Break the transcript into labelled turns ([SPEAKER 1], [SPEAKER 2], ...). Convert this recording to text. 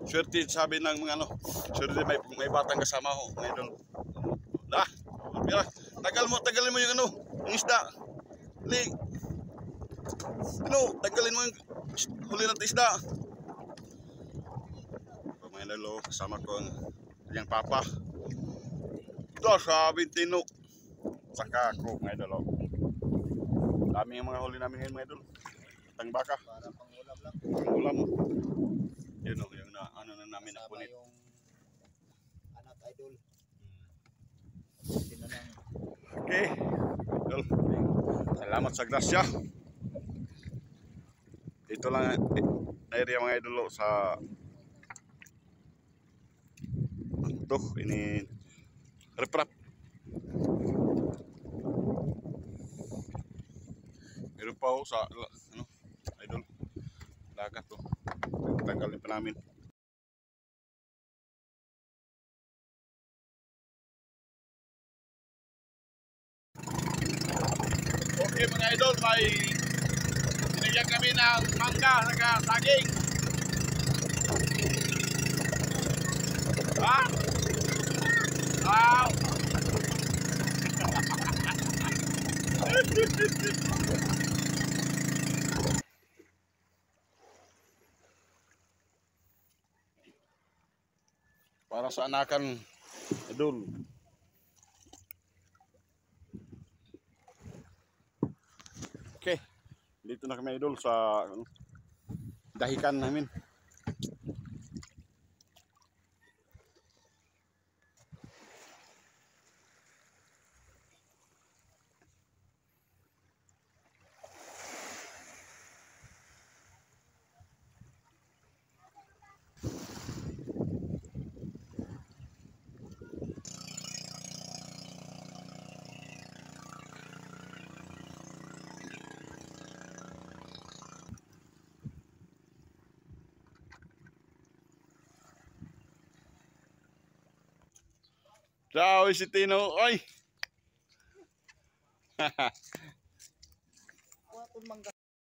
[SPEAKER 1] Swerte sabi ng mga ano, swerte may batang kasama ho, mga idol. Ah, tagalin mo yung ano, yung isda. Li. Ano, tagalin mo yung huli ng isda. So, mga idol, kasama ko ang kanyang papa. Ito, sabi tino. Saka ako, mga idol. Dami yung mga huli namin ngayon, mga idol. Tang baka.
[SPEAKER 2] Para pang ulam lang.
[SPEAKER 1] Pang ulam. Yun o, yung ano na namin napunit.
[SPEAKER 2] Yung anak idol.
[SPEAKER 1] Okay. Idol. Salamat sa grasya. Ito lang area mga idol sa ito, ini reprap. Meron pa ho sa ano, idol. Dagat to. Tanggalin pa namin. Okay mga idol, may binigyan kami ng mangga saka saging. Ha? Wow! Para sa anakan, idol. Okay, dito na kami idol sa dahikan namin. Ciao, si Tino. Oy!
[SPEAKER 2] Kuha kong mangga.